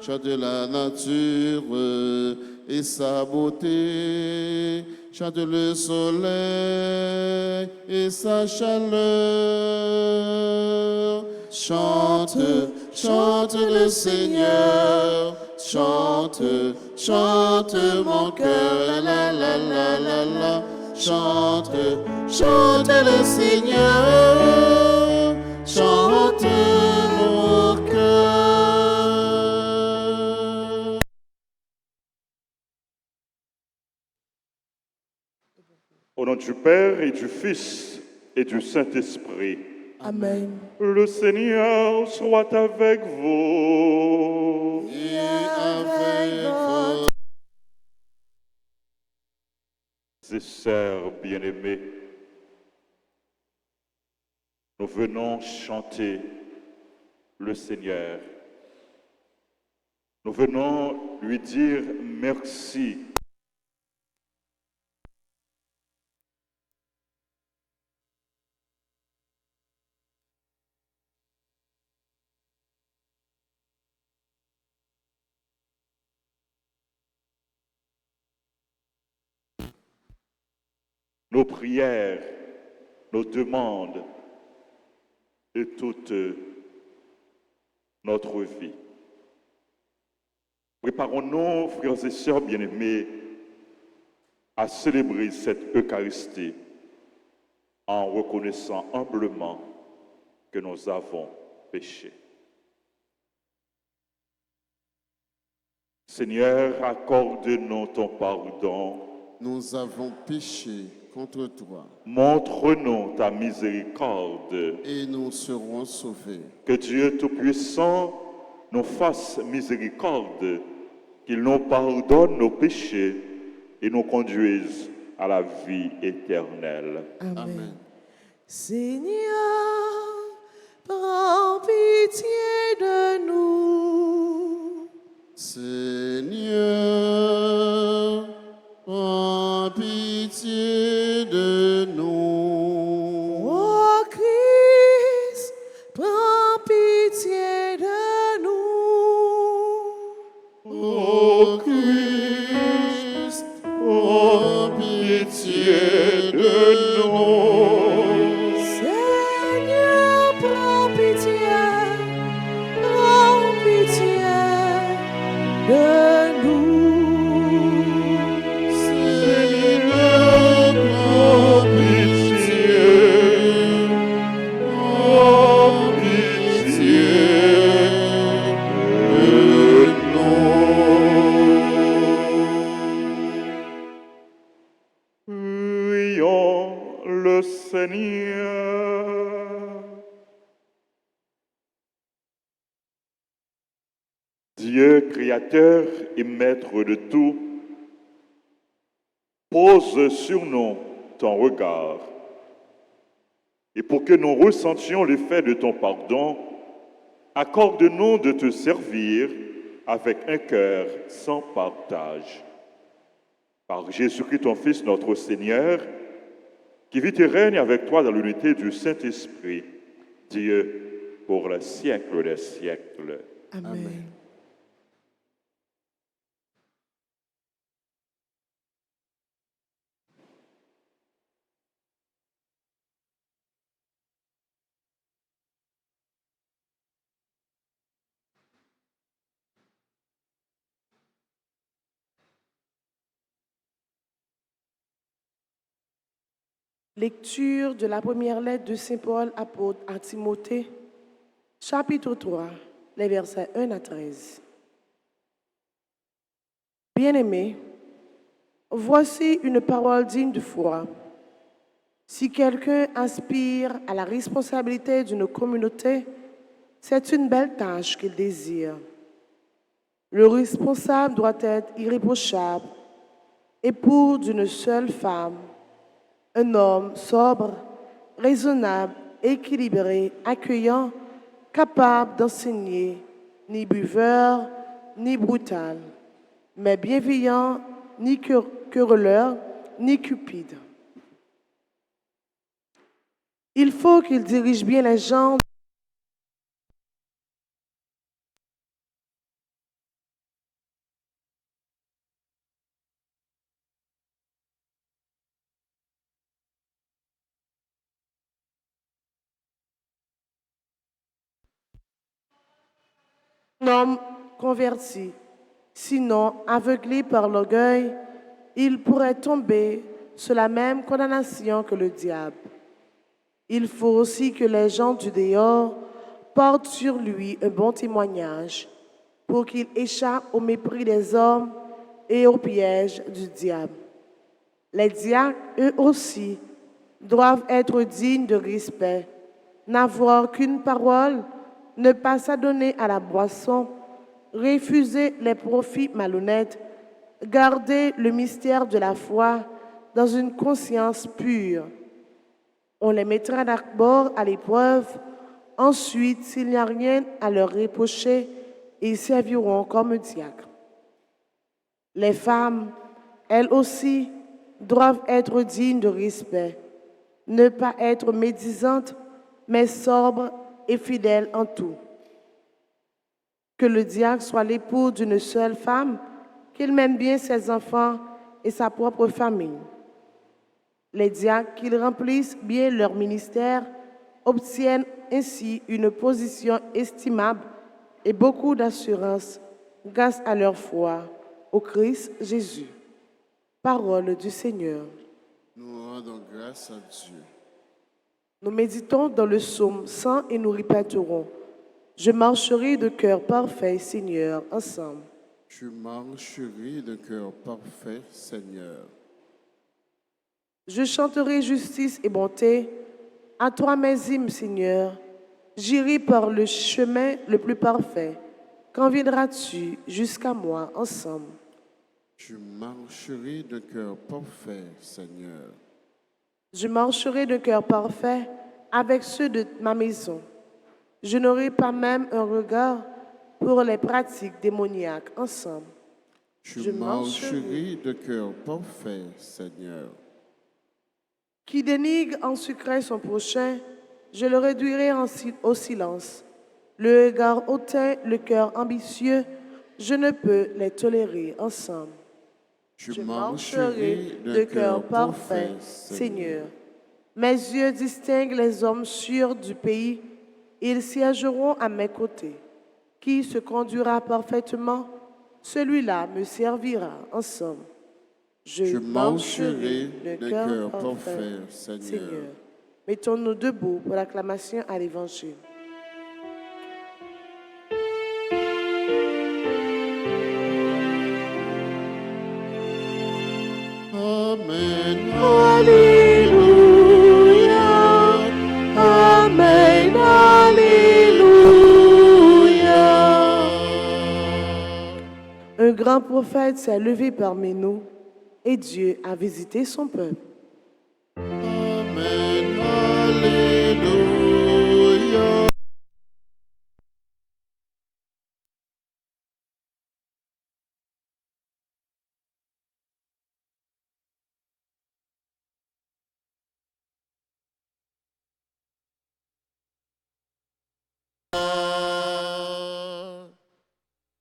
chante la nature et sa beauté, chante le soleil et sa chaleur. Chante, chante le Seigneur, chante, chante mon cœur, la la la la la. Chante, chante le Seigneur, chante mon cœur. Au nom du Père et du Fils et du Saint-Esprit. Amen. Le Seigneur soit avec vous. Et avec votre Frères et sœurs bien-aimés, nous venons chanter le Seigneur. Nous venons lui dire merci. Nos prières, nos demandes et toute notre vie. Préparons-nous, frères et sœurs bien-aimés, à célébrer cette Eucharistie en reconnaissant humblement que nous avons péché. Seigneur, accorde-nous ton pardon. nous avons péché contre toi Montre-nous ta miséricorde. et nous serons sauvés. Que Dieu Tout-Puissant nous fasse miséricorde, qu'il nous pardonne nos péchés et nous conduise à la vie éternelle. Amen. Seigneur, prends pitié de nous. Seigneur, prends pitié de nous. Ô Christ, prends pitié de nous. Ô Christ, prends pitié de nous. Seigneur, prends pitié de nous. Seigneur, prends pitié de nous. Prions le Seigneur. Dieu, créateur et maître de tout, pose sur nous ton regard. Et pour que nous ressentions l'effet de ton pardon, accorde-nous de te servir avec un cœur sans partage. Par Jésus-Christ, ton Fils, notre Seigneur, qui vit et règne avec toi dans l'unité du Saint-Esprit, Dieu, pour le siècle des siècles. Amen. Lecture de la première lettre de Saint Paul apôtre à Timothée, chapitre 3, les versets 1 à 13. Bien-aimés, voici une parole digne de foi. Si quelqu'un aspire à la responsabilité d'une communauté, c'est une belle tâche qu'il désire. Le responsable doit être irréprochable, époux d'une seule femme, un homme sobre, raisonnable, équilibré, accueillant, capable d'enseigner, ni buveur, ni brutal, mais bienveillant, ni querelleur, ni cupide. Il faut qu'il dirige bien les gens homme converti. Sinon, aveuglé par l'orgueil, il pourrait tomber sur la même condamnation que le diable. Il faut aussi que les gens du dehors portent sur lui un bon témoignage pour qu'il échappe au mépris des hommes et au piège du diable. Les diacres, eux aussi, doivent être dignes de respect, n'avoir qu'une parole, ne pas s'adonner à la boisson, refuser les profits malhonnêtes, garder le mystère de la foi dans une conscience pure. On les mettra d'abord à l'épreuve, ensuite, s'il n'y a rien à leur reprocher, ils serviront comme diacres. Les femmes, elles aussi, doivent être dignes de respect, ne pas être médisantes, mais sobres et fidèles en tout. Que le diacre soit l'époux d'une seule femme, qu'il mène bien ses enfants et sa propre famille. Les diacres, qu'ils remplissent bien leur ministère, obtiennent ainsi une position estimable et beaucoup d'assurance grâce à leur foi au Christ Jésus. Parole du Seigneur. Nous rendons grâce à Dieu. Nous méditons dans le psaume 100 et nous répéterons: Je marcherai de cœur parfait, Seigneur, ensemble. Je marcherai de cœur parfait, Seigneur. Je chanterai justice et bonté. À toi mes hymnes, Seigneur. J'irai par le chemin le plus parfait. Quand viendras-tu jusqu'à moi ensemble? Je marcherai de cœur parfait, Seigneur. Je marcherai de cœur parfait avec ceux de ma maison. Je n'aurai pas même un regard pour les pratiques démoniaques ensemble. Je marcherai de cœur parfait, Seigneur. Qui dénigre en secret son prochain, je le réduirai au silence. Le regard hautain, le cœur ambitieux, je ne peux les tolérer ensemble. Je marcherai de cœur parfait, Seigneur. Mes yeux distinguent les hommes sûrs du pays, ils siégeront à mes côtés. Qui se conduira parfaitement, celui-là me servira ensemble. Je marcherai de cœur parfait, Seigneur. Mettons-nous debout pour l'acclamation à l'Évangile. Amen. Alléluia. Amen. Alléluia. Un grand prophète s'est levé parmi nous et Dieu a visité son peuple. Amen. Alléluia.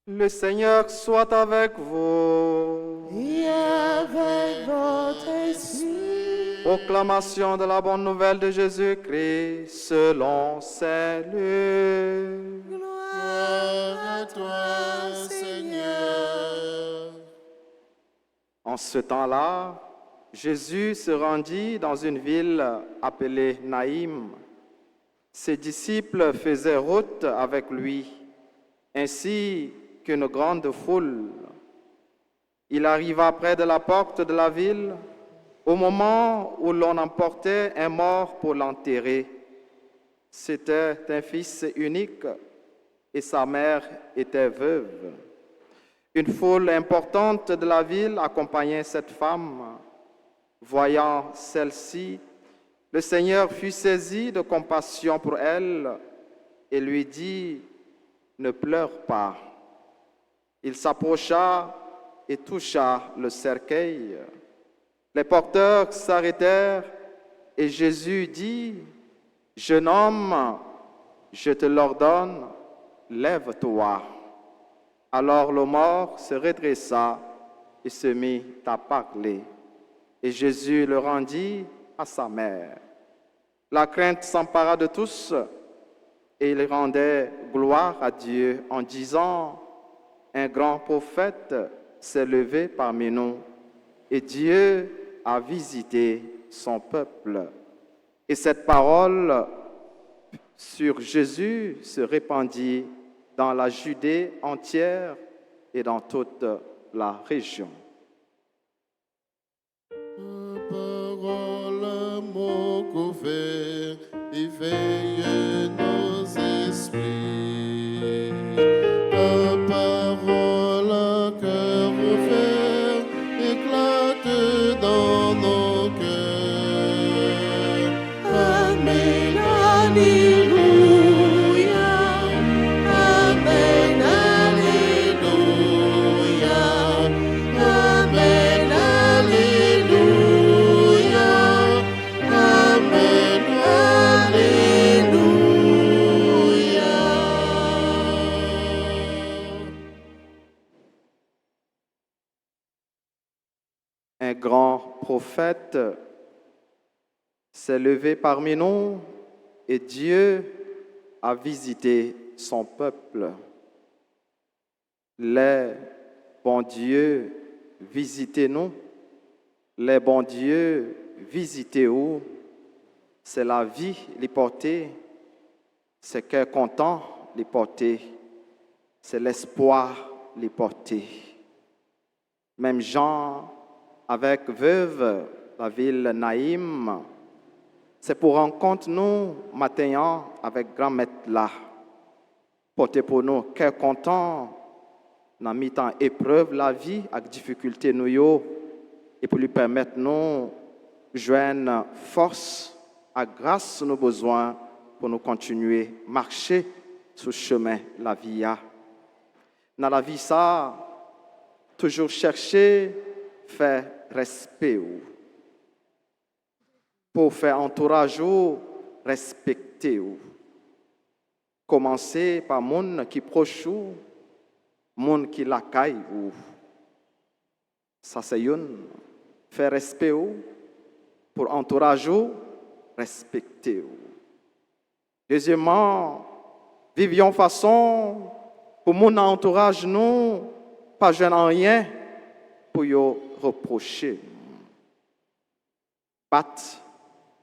Le Seigneur soit avec vous. Et avec votre esprit. Proclamation de la bonne nouvelle de Jésus-Christ selon Saint Luc. Gloire à toi, Seigneur. En ce temps-là, Jésus se rendit dans une ville appelée Naïm. Ses disciples faisaient route avec lui, ainsi qu'une grande foule. Il arriva près de la porte de la ville au moment où l'on emportait un mort pour l'enterrer. C'était un fils unique et sa mère était veuve. Une foule importante de la ville accompagnait cette femme. Voyant celle-ci, le Seigneur fut saisi de compassion pour elle et lui dit: Ne pleure pas. Il s'approcha et toucha le cercueil. Les porteurs s'arrêtèrent et Jésus dit: Jeune homme, je te l'ordonne, lève-toi. Alors le mort se redressa et se mit à parler. Et Jésus le rendit à sa mère. La crainte s'empara de tous et il rendait gloire à Dieu en disant, un grand prophète s'est levé parmi nous et Dieu a visité son peuple. Et cette parole sur Jésus se répandit dans la Judée entière et dans toute la région. Parole, mot couvert, éveille nos esprits. Ta parole, cœur ouvert, éclate dans nos cœurs. Amen, Alléluia. Amen, Alléluia. Amen, Alléluia. Amen, Alléluia. Un grand prophète s'est levé parmi nous et Dieu a visité son peuple. Les bons dieux, visitez-nous. Les bons dieux, visitez-vous. C'est la vie, les porter. C'est cœur content, les porter. C'est l'espoir, les porter. Même Jean, avec veuve, la ville Naïm, c'est pour rencontrer nous, matin, avec grand maître là. Porter pour nous, cœur content, dans mi-temps épreuve la vie, avec difficulté nous yo, et pour lui permettre nous, joindre force, à grâce nos besoins, pour nous continuer à marcher sur le chemin la vie. Dans la vie, ça, toujours chercher, faire respect. Pour faire entourage, respecter. Commencer par monde qui proche, monde qui l'accueille. Ça c'est une. Faire respect pour entourage, respecter. Deuxièmement, vivions façon pour mon entourage nous, pas jeune en rien pour y reprocher. Battre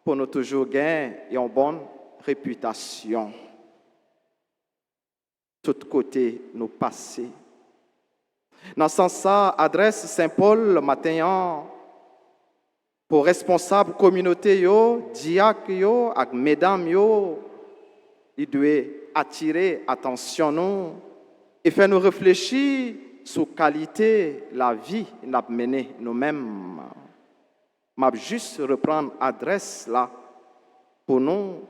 pour nous toujours gagner une bonne réputation. Tout côté nous passer. Dans ce sens, ça adresse Saint Paul le matin pour responsables communauté yo, diacres yo, ak mesdames yo, il doit attirer attention nous et faire nous réfléchir sur qualité la vie n'a mené nous-mêmes. M'a juste reprendre adresse là pour nous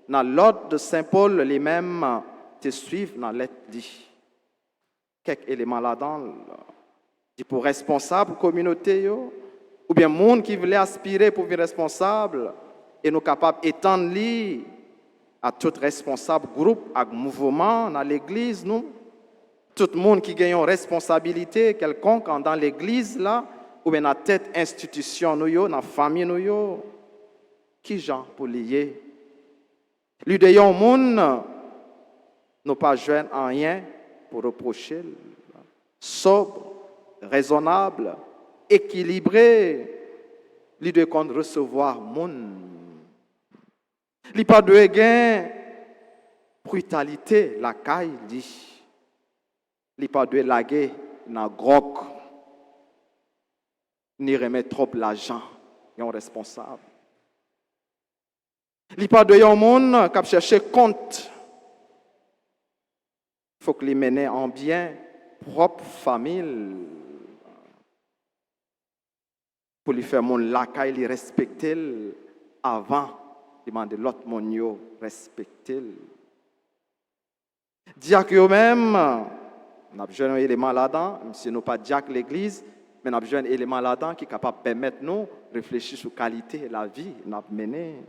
dans l'ordre de Saint Paul les mêmes te suivent dans lettre dit. Quelques éléments là-dedans dit pour responsable communauté yo, ou bien monde qui voulait aspirer pour être responsable et nous capables d'étendre li à tout responsable groupe et mouvement dans l'église nous. Tout le monde qui gagne une responsabilité quelconque dans l'église là, ou bien dans la tête institution nous yo, dans la famille nous yo, qui gens pour lier. Lui de yon monde, nous pas joindre en rien pour reprocher. Sobre, raisonnable, équilibré, lui de qu'on recevoir monde. Lui pas de gain brutalité la caille dit. Li pas de laguer dans groc ni remettre trop l'argent yon responsable. Li pas de yon monde qui chercher compte. Faut que li mène en bien propre famille pour lui faire mon lacaille li respecter avant demander l'autre mon yo respecter. Diacre yo même nous avons besoin d'un élément là-dedans, même si nous pas diacre l'église, mais nous avons besoin d'un élément là-dedans qui est capable de permettre nous de réfléchir sur la qualité de la vie que nous avons menée.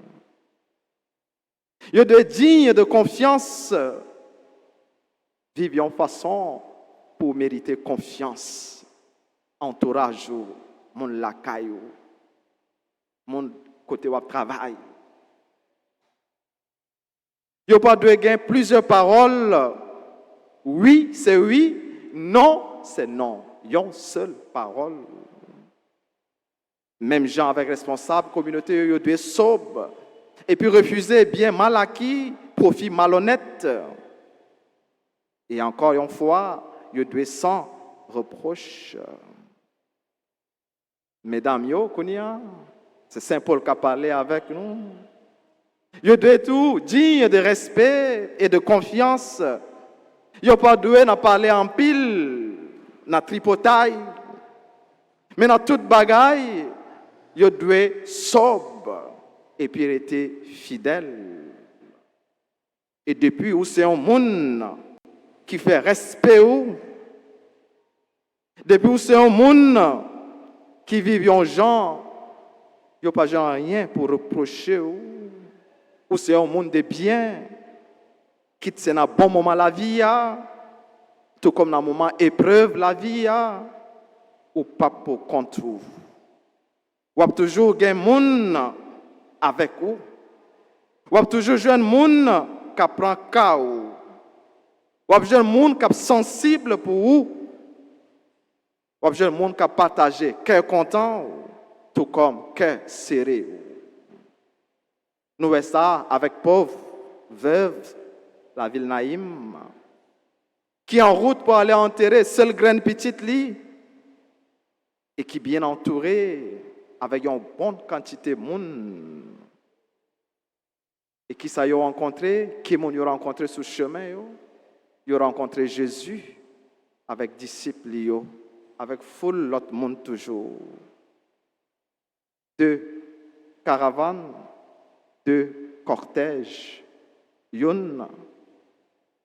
Il y a de dignes de confiance, vivons façon pour mériter confiance, entourage, mon lacaille, mon côté où travail. Yo pas de gagner plusieurs paroles. Oui, c'est oui. Non, c'est non. Une seule parole. Même gens avec responsable communauté, yo doit sobre. Et puis refuser bien mal acquis, profit malhonnête. Et encore une fois, yo doit sans reproche. Mesdames, yo, Kounia, c'est Saint Paul qui a parlé avec nous. Yo doit tout digne de respect et de confiance. Yo pas doué n'a parler en pile, n'a tripotaille. Mais dans toute bagaille, yo doit sobre et puis rester fidèle. Et depuis où c'est un monde qui fait respect ou, depuis où c'est un monde qui vit en gens, yo pas genre rien pour reprocher ou c'est un monde de bien, qui c'est dans bon moment la vie, tout comme dans moment épreuve la vie, ou pas pour contre vous. Ou avez toujours un monde avec vous. Ou avez toujours un monde qui prend cas ou. Ou avez un monde qui est sensible pour vous. Ou avez un monde qui partage, qui est content, tout comme qui est serré. Nous voyons ça avec pauvre, veuve, la ville Naïm, qui est en route pour aller enterrer seule graine petite lit et qui est bien entouré avec une bonne quantité de monde. Et qui ça y a rencontré? Qui m'ont rencontré sur le chemin? Ils ont rencontré Jésus avec disciples, avec foule l'autre monde toujours. 2 caravanes, 2 cortèges, une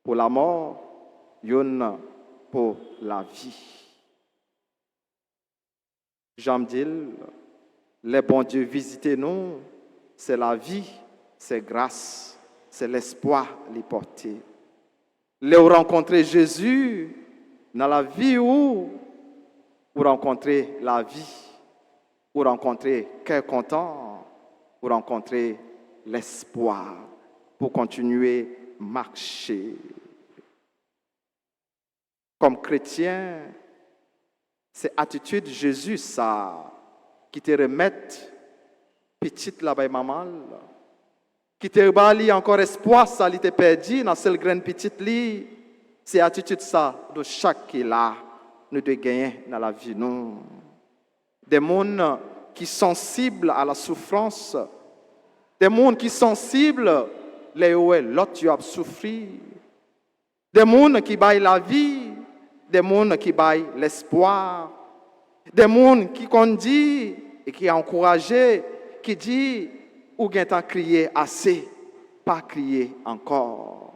pour la mort, une pour la vie. Jean me dit, les bons dieux visitez-nous, c'est la vie, c'est grâce, c'est l'espoir les porter. Les rencontrer Jésus dans la vie où vous rencontrez la vie, vous rencontrez quel content, vous rencontrez l'espoir pour continuer à marcher. Comme chrétien, c'est attitude Jésus ça qui te remettent petite là-bas maman, qui te remet encore espoir ça li te perdu dans cette graine petite li, c'est attitude ça de chaque qui est là nous de gagner dans la vie nous. Des mondes qui sont sensibles à la souffrance, des mondes qui sont sensibles les où l'autre a souffert, des mondes qui baillent la vie, des mondes qui baillent l'espoir, des mondes qui conduisent et qui encouragent, qui dit ou bien t'as crié assez, pas crier encore.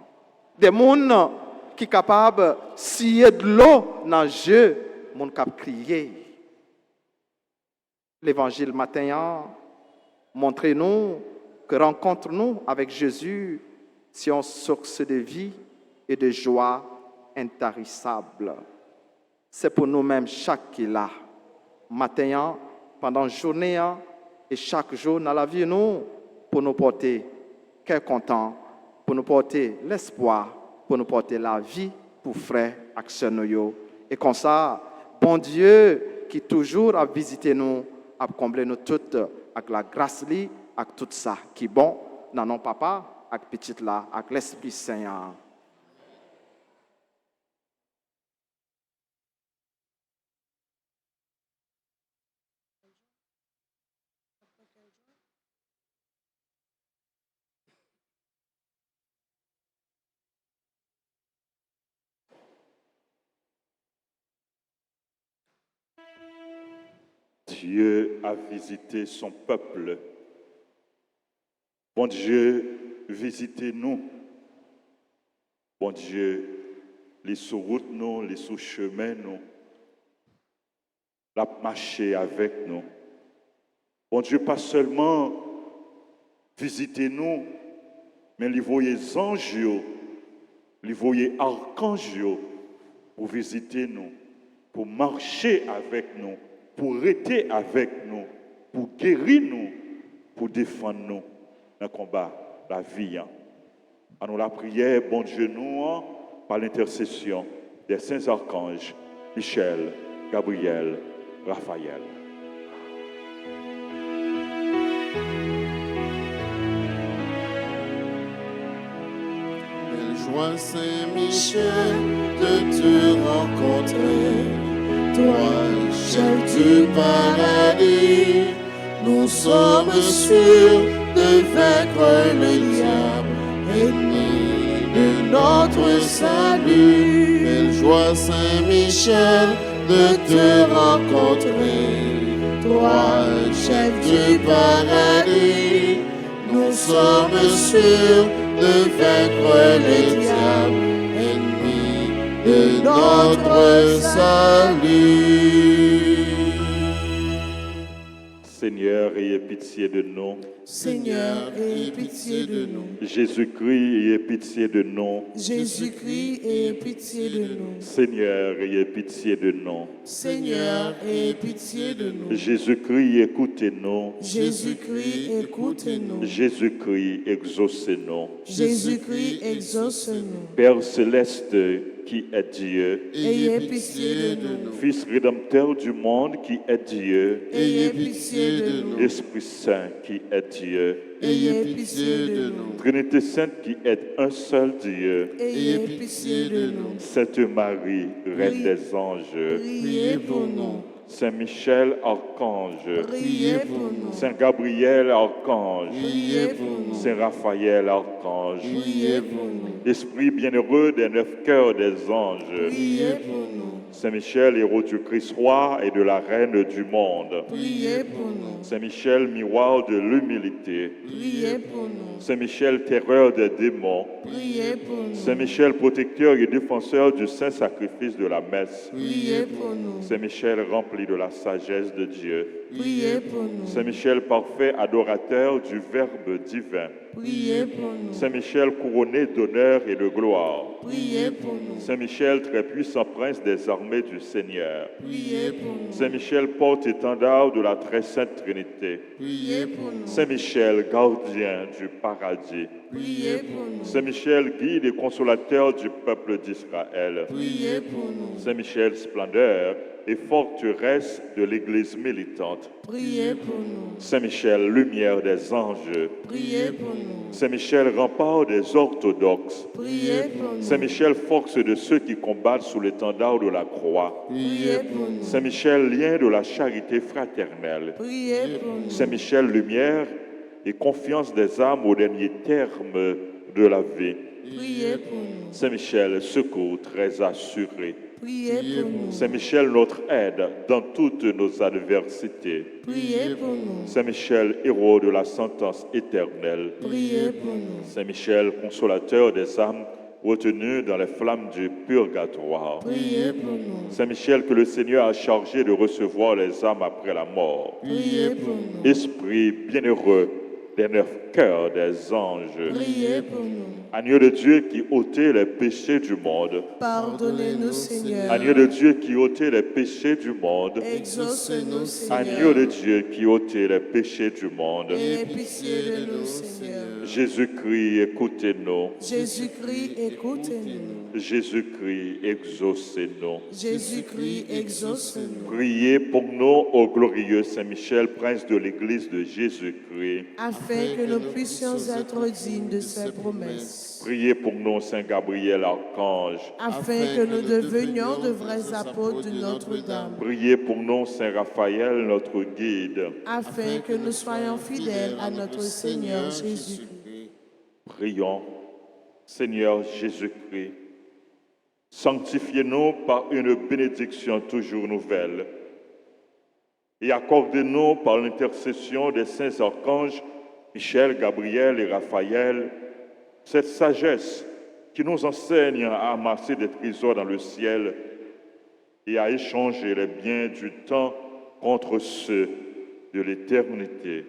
Des mondes qui sont capables de scier de l'eau dans le jeu, monde qui crier. L'évangile matin montre-nous que rencontre-nous avec Jésus, c'est une source de vie et de joie intarissable. C'est pour nous-mêmes chaque qui est là. Matin, pendant la journée et chaque jour dans la vie, nous, pour nous porter quel content, pour nous porter l'espoir, pour nous porter la vie pour frères actions. Et comme ça, bon Dieu qui toujours a visité nous, a comblé nous toutes avec la grâce, avec tout ça qui est bon dans nos papas, avec petit là, avec l'Esprit Saint. Dieu a visité son peuple. Bon Dieu, visitez-nous. Bon Dieu, les sous-routes nous, les sous-chemins nous, la marcher avec nous. Bon Dieu, pas seulement visitez-nous, mais les voyez anges, les voyez archanges pour visiter nous, pour marcher avec nous, pour rester avec nous, pour guérir nous, pour défendre nous dans le combat, la vie. À nous la prière, bon Dieu, nous, par l'intercession des saints archanges, Michel, Gabriel, Raphaël. Belle joie, Saint-Michel, de te rencontrer. Toi, chef du paradis, nous sommes sûrs de vaincre le diable, ennemi de notre salut. Belle joie, Saint-Michel, de te rencontrer. Toi, chef du paradis, nous sommes sûrs de vaincre le diable, ennemi de notre salut. Seigneur, ayez pitié de nous. Seigneur, aie pitié de nous. Jésus-Christ, ayez pitié de nous. Jésus-Christ, aie pitié de nous. Seigneur, ayez pitié de nous. Seigneur, aie pitié de nous. Jésus-Christ, écoutez-nous. Jésus-Christ, écoutez-nous. Jésus-Christ, exaucez-nous. Jésus-Christ, exauce-nous. Père céleste qui est Dieu, Ayez pitié de nous. Fils rédempteur du monde qui est Dieu, Ayez pitié de nous. Esprit Saint qui est Dieu, Ayez pitié de nous. Trinité Sainte qui est un seul Dieu, Ayez pitié de nous. Sainte Marie, Reine des anges, Priez pour nous. Saint Michel, archange, Priez pour nous. Saint Gabriel, archange, Priez pour nous. Saint Raphaël, archange, Priez pour nous. Esprit bienheureux des 9 cœurs des anges, Priez pour nous. Saint Michel, héros du Christ roi et de la Reine du monde, Priez pour nous. Saint Michel, miroir de l'humilité, Priez pour nous. Saint Michel, terreur des démons, Priez pour nous. Saint Michel, protecteur et défenseur du saint sacrifice de la messe, Priez pour nous. Saint Michel, rempli de la sagesse de Dieu, Priez pour nous. Saint Michel, parfait adorateur du Verbe divin, Priez pour nous. Saint Michel, couronné d'honneur et de gloire, Priez pour nous. Saint Michel, très puissant prince des armées du Seigneur, Priez pour nous. Saint Michel, porte-étendard de la très sainte Trinité, Priez pour nous. Saint Michel, gardien du paradis, Priez pour nous. Saint Michel, guide et consolateur du peuple d'Israël, Priez pour nous. Saint Michel, splendeur et forteresse de l'Église militante, Priez pour nous. Saint Michel, lumière des anges, Priez pour nous. Saint Michel, rempart des orthodoxes, Priez pour nous. Saint Michel, force de ceux qui combattent sous l'étendard de la croix, Priez pour nous. Saint Michel, lien de la charité fraternelle, Priez pour nous. Saint Michel, lumière et confiance des âmes au dernier terme de la vie, Priez pour nous. Saint Michel, secours très assuré, Priez pour nous. Saint Michel, notre aide dans toutes nos adversités, Priez pour nous. Saint Michel, héros de la sentence éternelle, Priez pour nous. Saint Michel, consolateur des âmes retenues dans les flammes du purgatoire, Priez pour nous. Saint Michel, que le Seigneur a chargé de recevoir les âmes après la mort, Priez pour nous. Esprit bienheureux des 9 cœurs des anges, Priez pour nous. Agneau de Dieu qui ôtait les péchés du monde, Pardonnez-nous, Seigneur. Agneau de Dieu qui ôtait les péchés du monde, Exauce-nous, Seigneur. Agneau de Dieu qui ôtait les péchés du monde, Aie pitié de nous, Seigneur. Jésus-Christ, écoutez-nous. Jésus-Christ, écoutez-nous. Jésus-Christ, exaucez-nous. Jésus-Christ, exauce-nous. Priez pour nous, ô glorieux Saint-Michel, prince de l'Église de Jésus-Christ. Afin que nous puissions être dignes de ses promesses. Priez pour nous, Saint Gabriel, archange. Afin que nous devenions de vrais apôtres de Notre-Dame. Priez pour nous, Saint Raphaël, notre guide. Afin que nous soyons fidèles à notre Seigneur Jésus-Christ. Prions, Seigneur Jésus-Christ, sanctifiez-nous par une bénédiction toujours nouvelle et accordez-nous par l'intercession des saints archanges Michel, Gabriel et Raphaël cette sagesse qui nous enseigne à amasser des trésors dans le ciel et à échanger les biens du temps contre ceux de l'éternité.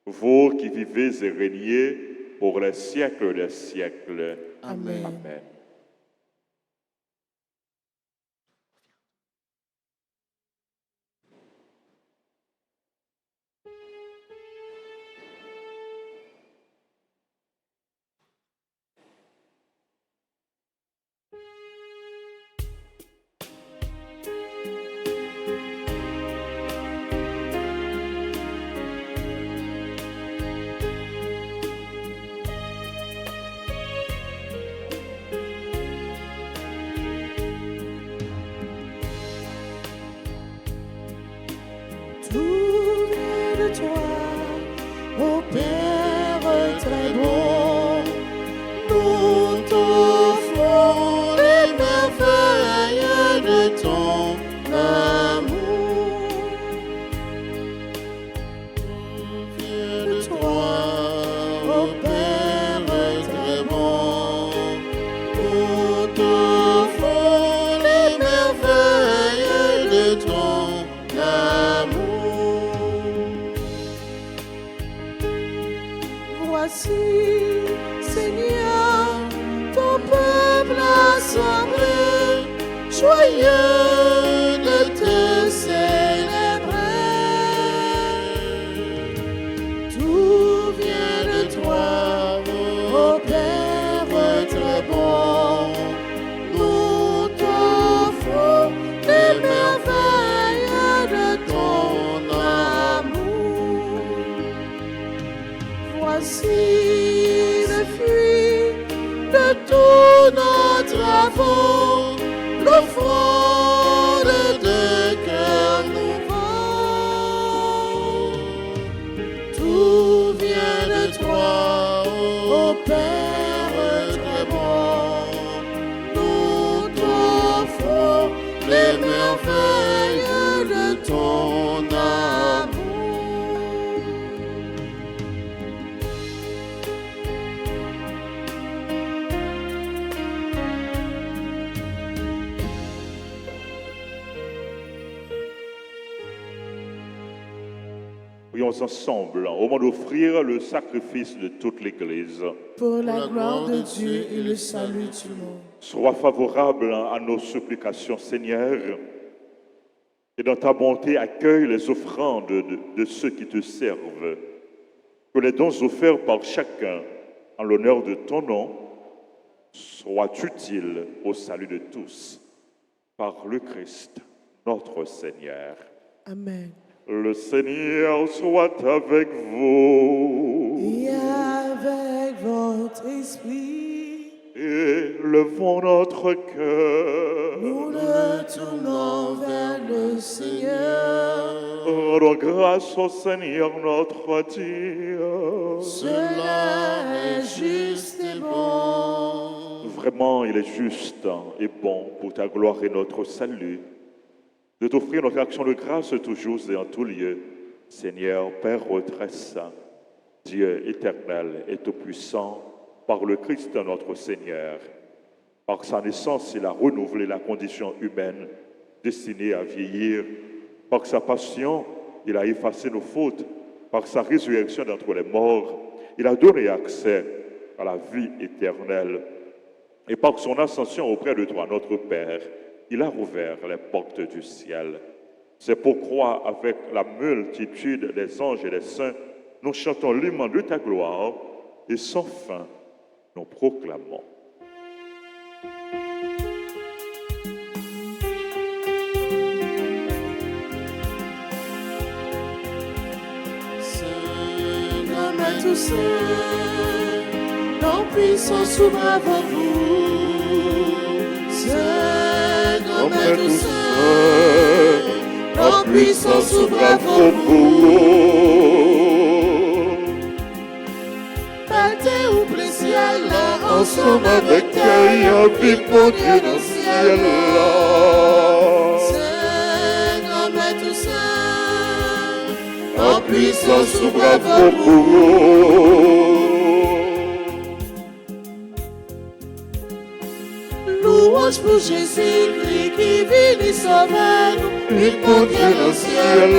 Vous qui vivez et régnez pour les siècles des siècles. Amen. Amen. toi, ô Père très bon. Nous t'offrons les merveilles de ton amour. Viens de toi, ô Père très bon. Nous t'offrons les merveilles de ton amour. Voici, Seigneur, ton peuple assemblé, joyeux de te célébrer. Tout vient de toi, ô Père très bon. Nous t'offrons les merveilles de ton amour. Voici le fruit de tous nos travaux, l'offrande de cœur nouveau. Tout vient de toi, ô Père très bon. Nous t'offrons les merveilles de ton amour. Prions ensemble au moment d'offrir le sacrifice de toute l'Église. Pour la gloire de Dieu et le salut du monde. Sois favorable à nos supplications, Seigneur, et dans ta bonté accueille les offrandes de ceux qui te servent. Que les dons offerts par chacun en l'honneur de ton nom soient utiles au salut de tous. Par le Christ, notre Seigneur. Amen. Le Seigneur soit avec vous. Et avec votre esprit, Élevons notre cœur. nous le tournons vers le Seigneur. Rendons grâce au Seigneur notre Dieu. Cela est juste et bon. Vraiment, il est juste et bon pour ta gloire et notre salut de t'offrir notre action de grâce toujours et en tout lieu. Seigneur, Père très saint, Dieu éternel et tout-puissant, par le Christ notre Seigneur. Par sa naissance, il a renouvelé la condition humaine destinée à vieillir. Par sa passion, il a effacé nos fautes. Par sa résurrection d'entre les morts, il a donné accès à la vie éternelle. Et par son ascension auprès de toi, notre Père, il a rouvert les portes du ciel. C'est pourquoi, avec la multitude des anges et des saints, nous chantons l'hymne de ta gloire et sans fin, nous proclamons. Saint, à tous saints, nos puissants s'ouvrent avant vous. Saint, à tous saints, nos puissants s'ouvrent avant vous. Partez ou blessés Allah, ensemble avec cœur, vive mon Dieu dans le ciel. Saint, à tous saints, nos puissants s'ouvrent avant vous. Louange pour Jésus-Christ qui vit et sauve nous, vive mon Dieu dans le ciel.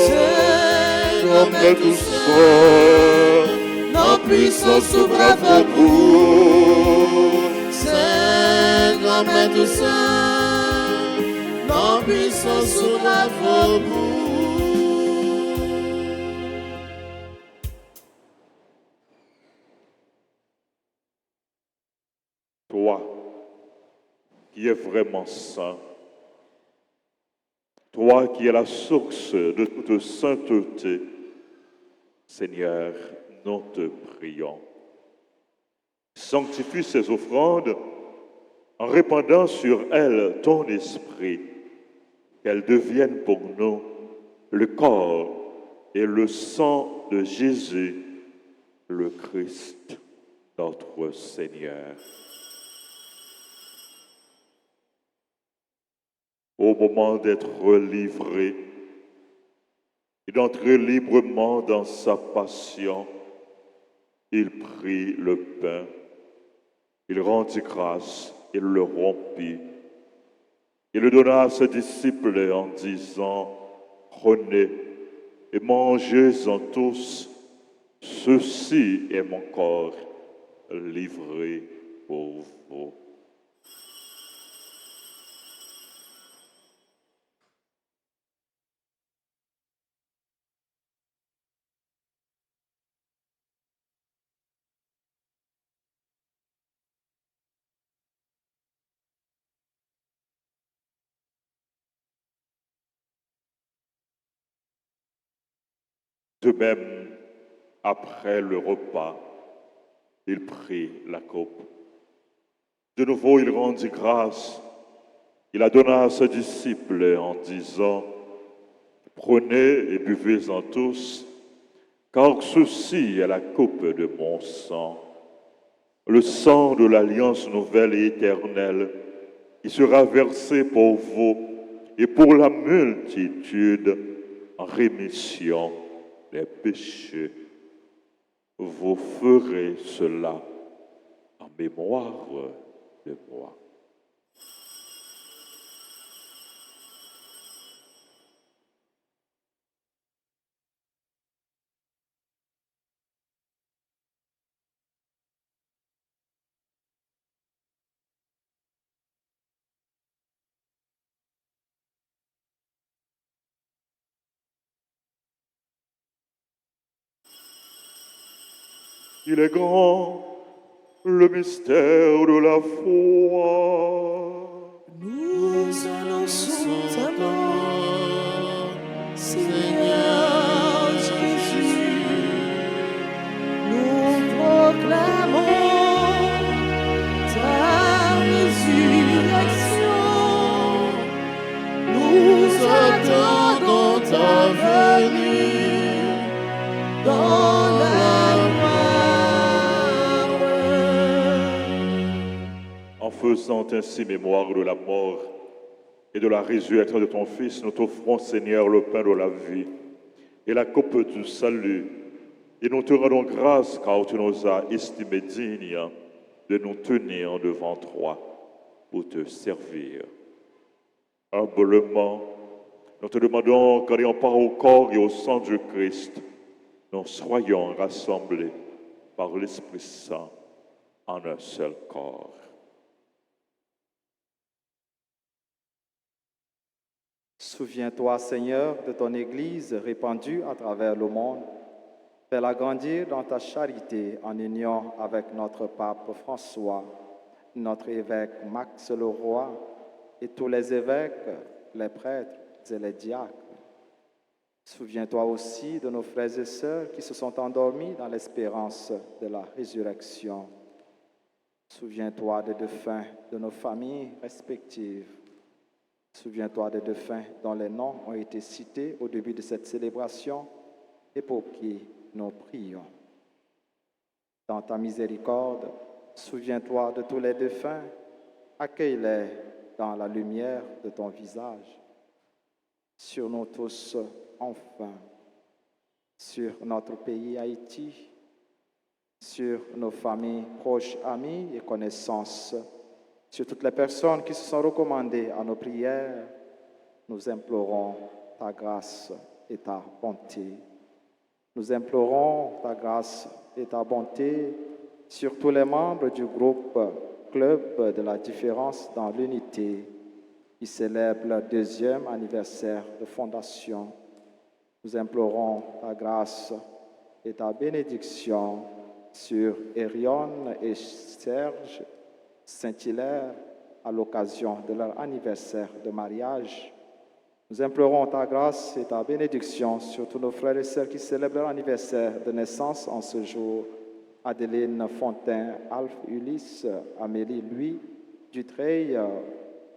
Saint, comme tous saints, nos puissants s'ouvrent avant vous. Saint, comme tous saints, nos puissants s'ouvrent avant vous. Toi, qui es vraiment saint, toi qui es la source de toute sainteté, Seigneur, nous te prions. Sanctifie ces offrandes en répandant sur elles ton esprit, qu'elles deviennent pour nous le corps et le sang de Jésus, le Christ, notre Seigneur. Au moment d'être livré et d'entrer librement dans sa passion, il prit le pain, il rendit grâce, il le rompit. Il le donna à ses disciples en disant, « Prenez et mangez-en tous, ceci est mon corps livré pour vous. » De même, après le repas, il prit la coupe. De nouveau, il rendit grâce. Il la donna à ses disciples en disant, « Prenez et buvez-en tous, car ceci est la coupe de mon sang, le sang de l'alliance nouvelle et éternelle, qui sera versé pour vous et pour la multitude en rémission des péchés. Vous ferez cela en mémoire de moi. » Il est grand, le mystère de la foi. Nous annonçons ta mort, Seigneur Jésus. Nous proclamons ta résurrection. Nous attendons ta venue dans la gloire. En faisant ainsi mémoire de la mort et de la résurrection de ton Fils, nous t'offrons, Seigneur, le pain de la vie et la coupe du salut. Et nous te rendons grâce car tu nous as estimés dignes de nous tenir devant toi pour te servir. Humblement, nous te demandons qu'en ayant part au corps et au sang du Christ, nous soyons rassemblés par l'Esprit Saint en un seul corps. Souviens-toi, Seigneur, de ton Église répandue à travers le monde. Fais-la grandir dans ta charité en union avec notre pape François, notre évêque Max Leroy et tous les évêques, les prêtres et les diacres. Souviens-toi aussi de nos frères et sœurs qui se sont endormis dans l'espérance de la résurrection. Souviens-toi des défunts de nos familles respectives. Souviens-toi des défunts dont les noms ont été cités au début de cette célébration et pour qui nous prions. Dans ta miséricorde, souviens-toi de tous les défunts, accueille-les dans la lumière de ton visage. Sur nous tous, enfin, sur notre pays Haïti, sur nos familles, proches, amis et connaissances, sur toutes les personnes qui se sont recommandées à nos prières, nous implorons ta grâce et ta bonté. Nous implorons ta grâce et ta bonté sur tous les membres du groupe Club de la différence dans l'unité qui célèbre le 2e anniversaire de fondation. Nous implorons ta grâce et ta bénédiction sur Erion et Serge Saint-Hilaire à l'occasion de leur anniversaire de mariage. Nous implorons ta grâce et ta bénédiction sur tous nos frères et sœurs qui célèbrent leur anniversaire de naissance en ce jour. Adeline Fontaine, Alphe Ulysse, Amélie Louis, Dutreil,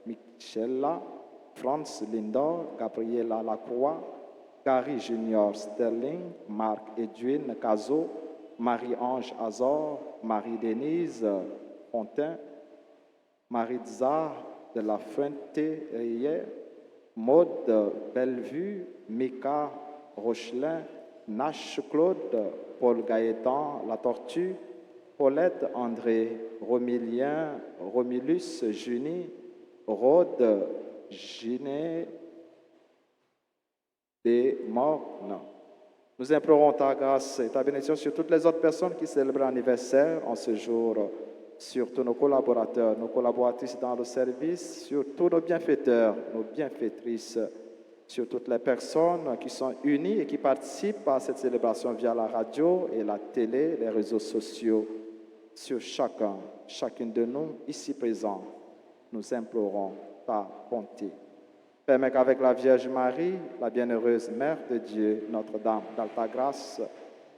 Michela, Franz Lindor, Gabriela Lacroix, Gary Junior Sterling, Marc Edwin Cazot, Marie-Ange Azor, Marie-Denise Fontaine, Maritza de la Fuente-Rier, Maude Bellevue, Mika Rochelin, Nash Claude, Paul Gaëtan La Tortue, Paulette André, Romilien, Romulus Junie, Rode Giné des Mornes. Nous implorons ta grâce et ta bénédiction sur toutes les autres personnes qui célèbrent l'anniversaire en ce jour, sur tous nos collaborateurs, nos collaboratrices dans le service, sur tous nos bienfaiteurs, nos bienfaitrices, sur toutes les personnes qui sont unies et qui participent à cette célébration via la radio et la télé, les réseaux sociaux, sur chacune de nous ici présents. Nous implorons ta bonté. Permets qu'avec la Vierge Marie, la bienheureuse Mère de Dieu, Notre-Dame d'Alta Grâce,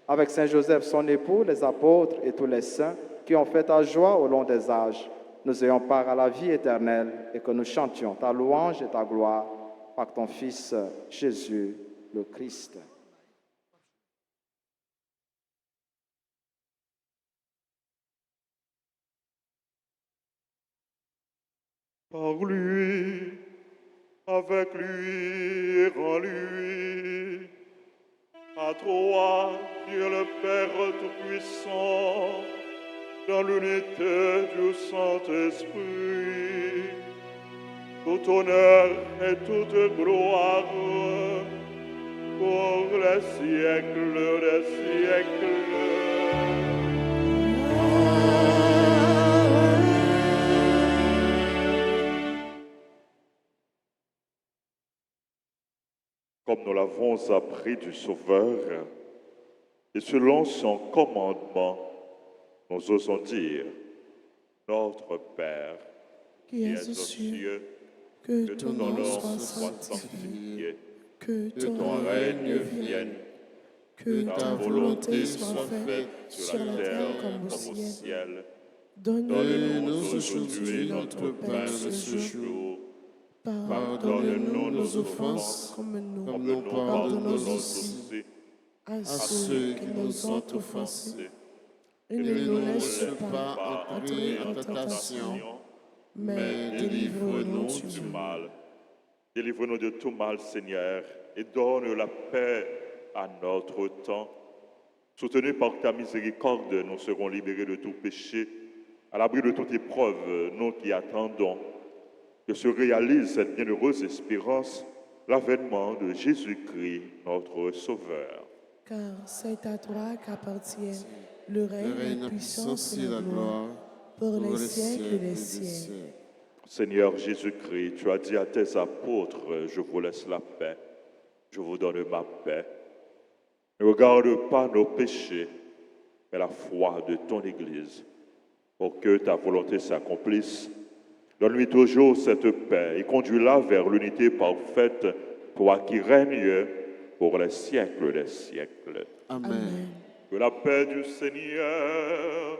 avec Saint Joseph, son époux, les apôtres et tous les saints qui ont fait ta joie au long des âges, nous ayons part à la vie éternelle et que nous chantions ta louange et ta gloire par ton Fils Jésus le Christ. Par lui, avec lui et en lui, à toi, Dieu le Père Tout-Puissant, dans l'unité du Saint-Esprit, tout honneur et toute gloire pour les siècles des siècles. Comme nous l'avons appris du Sauveur, et selon son commandement, nous osons dire, Notre Père, Qui es aux cieux, que ton nom soit sanctifié, que ton règne vienne, que ta volonté soit faite sur la terre comme au ciel. Donne-nous aujourd'hui notre pain de ce jour. Pardonne-nous nos offenses comme nous pardonnons aussi à ceux qui nous ont offensés. Et ne nous laisse pas entrer en tentation, mais délivre-nous du mal. Délivre-nous de tout mal, Seigneur, et donne la paix à notre temps. Soutenus par ta miséricorde, nous serons libérés de tout péché, à l'abri de toute épreuve, nous qui attendons que se réalise cette bienheureuse espérance, l'avènement de Jésus-Christ, notre Sauveur. Car c'est à toi qu'appartient le règne, la puissance et la gloire pour les siècles des siècles. Seigneur Jésus-Christ, tu as dit à tes apôtres, je vous laisse la paix, je vous donne ma paix. Ne regarde pas nos péchés, mais la foi de ton Église, pour que ta volonté s'accomplisse. Donne-lui toujours cette paix et conduis-la vers l'unité parfaite, toi qui règnes pour les siècles des siècles. Amen. Que la paix du Seigneur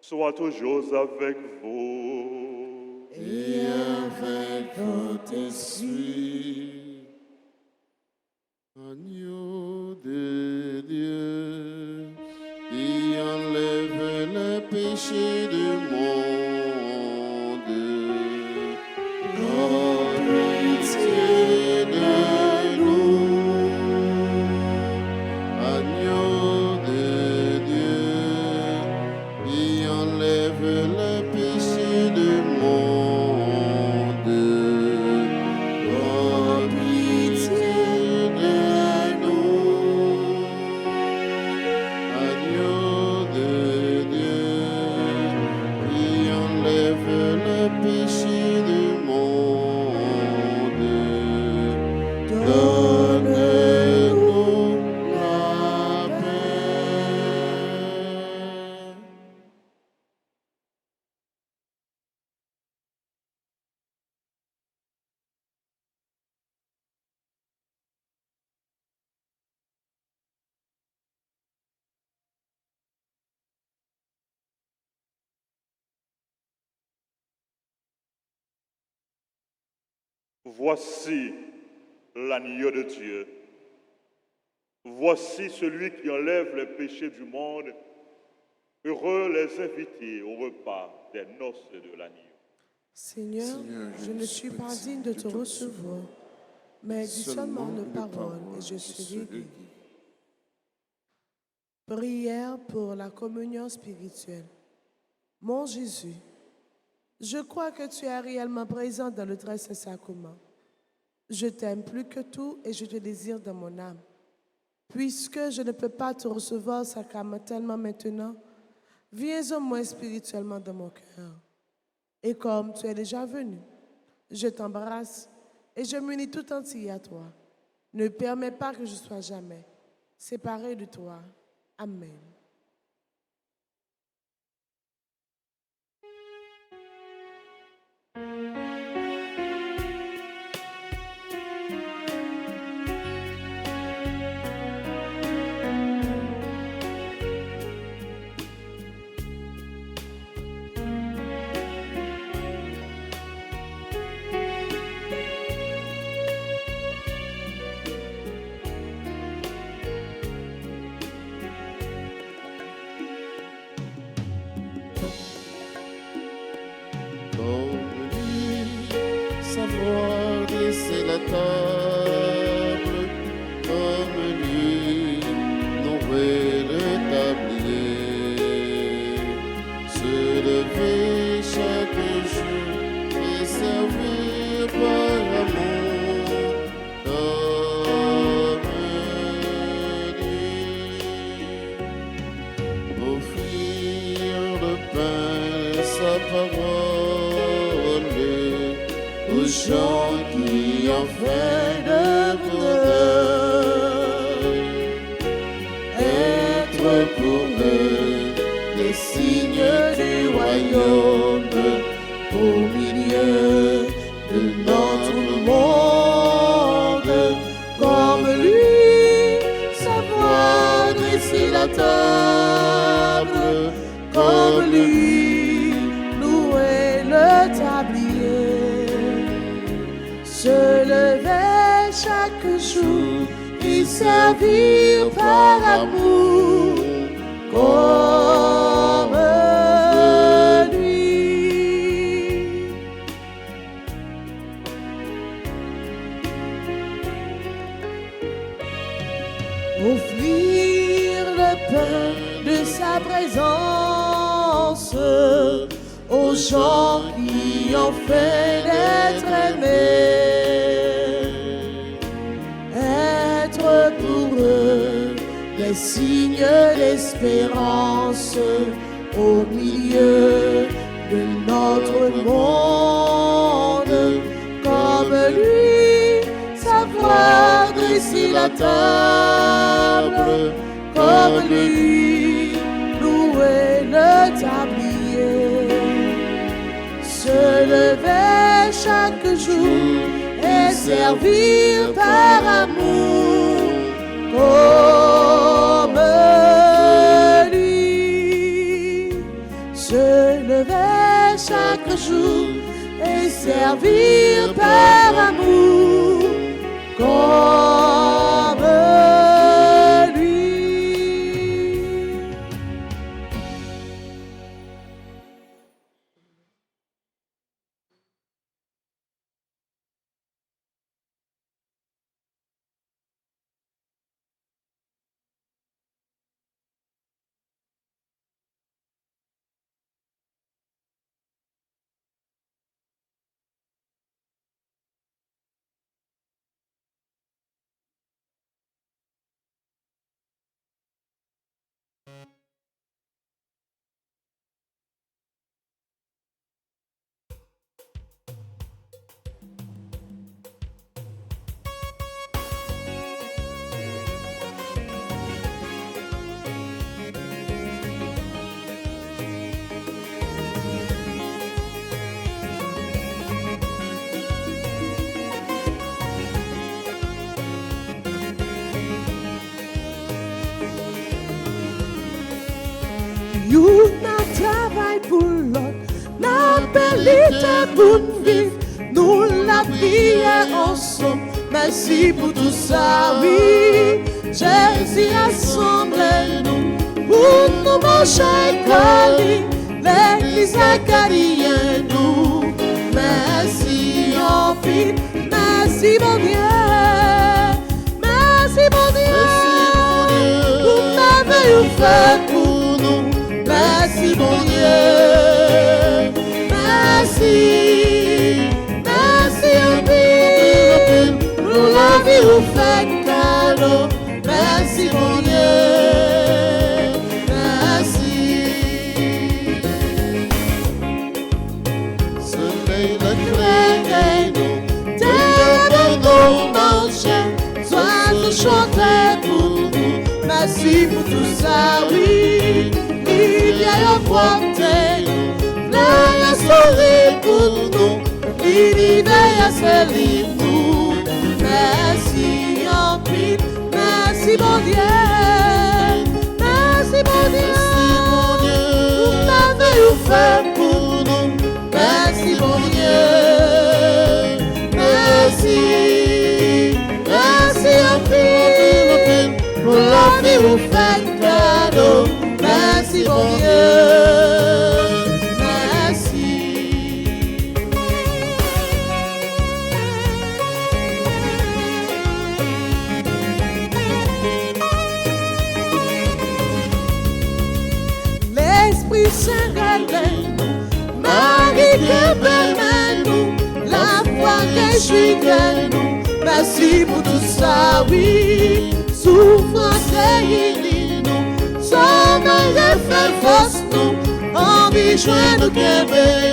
soit toujours avec vous. Et avec votre esprit, agneau de Dieu, qui enlève les péchés du monde, oh, pitié de nous. Agneau de Dieu, qui enlève les péchés du monde, oh, pitié de nous. Agneau de Dieu, qui enlève les péchés du monde, donne-nous la paix. Voici l'agneau de Dieu. Voici celui qui enlève les péchés du monde. Heureux les invités au repas des noces de l'agneau. Seigneur, je ne suis pas digne de te recevoir, mais dis seulement une parole et je serai guéri. Prière pour la communion spirituelle. Mon Jésus, je crois que tu es réellement présent dans le très saint sacrement. Je t'aime plus que tout et je te désire dans mon âme. Puisque je ne peux pas te recevoir sacramentellement maintenant, viens au moins spirituellement dans mon cœur. Et comme tu es déjà venu, je t'embrasse et je m'unis tout entier à toi. Ne permets pas que je sois jamais séparé de toi. Amen. Savoir dresser la table, comme lui, nourrir le tablier, se lever chaque jour et servir par amour, comme lui, offrir le pain de sa parole aux gens qui ont fait de bonheur, être pour eux les signes du royaume au milieu de notre monde, comme lui, savoir dresser la table, comme lui, louer le tablier. Se lever chaque jour et servir par amour comme lui. Offrir le pain de sa présence aux gens qui ont fait d'être aimés. Pour eux les signes d'espérance au milieu de notre monde, comme lui, savoir dresser la table, comme lui, louer le tablier, se lever chaque jour et servir par amour comme lui, se lever chaque jour et servir par amour comme lui. You n'a travail pour l'autre, n'a belle pour vivre, nous la vie est ensemble. Merci pour tout ça, oui. Jésus assemblez-nous pour nous manger colis, l'église acadienne nous. Merci en pile, merci mon Dieu, merci mon Dieu, pour merveilleux fait pour nous. Merci mon Dieu, merci, merci en pile, pour la vie vous faites cadeau. Merci mon Dieu, merci. Soleil d'éclairer nous, Terre nous marcher, sois nous chanter pour nous. Merci pour tout ça, oui. Il y a un porté nous, là un sourire pour nous. L'univers a ce livre nous. Merci en pile, merci mon Dieu, merci mon Dieu, pour merveilleux fait pour nous. Merci mon Dieu, merci, merci en pile, pour la vie vous faites cadeau. Merci mon Dieu, merci. L'Esprit Saint réveille-nous, Marie que permet-nous, la foi réjouit-nous. Merci pour tout ça, oui. Souffrance réunit-nous, sommeil fait force nous, envie joindre que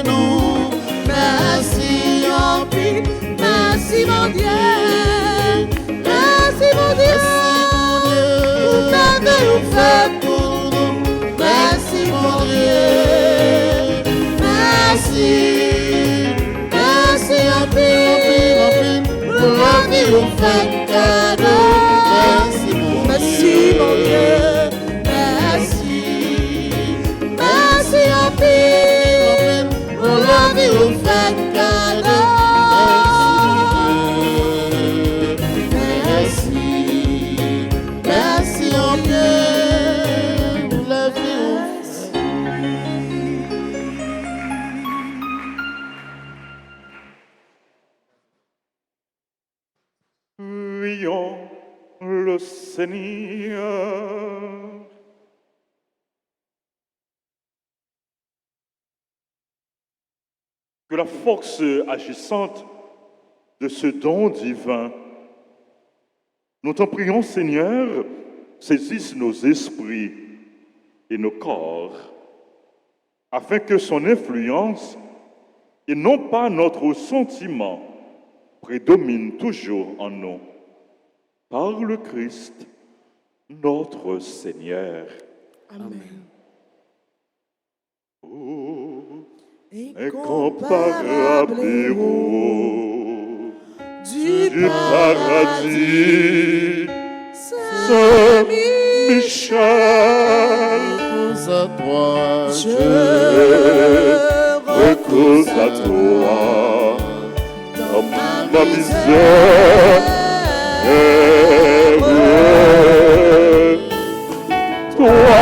nous. Merci en pile, merci mon Dieu, merci mon Dieu, pour merveilleux fait pour nous. Merci mon Dieu, merci, merci en pile, pour la vie vous faites cadeau. Merci mon Dieu, merci, merci en pile, pour la vie vous faites cadeau. Merci, merci en Dieu, pour la vie vous faites. Prions le Seigneur. Que la force agissante de ce don divin, nous t'en prions Seigneur, saisisse nos esprits et nos corps, afin que son influence, et non pas notre sentiment, prédomine toujours en nous. Par le Christ, notre Seigneur. Amen. Oh, incomparable héros du paradis, Saint Michel, repose à toi, je repose à toi dans ma misère. Toi,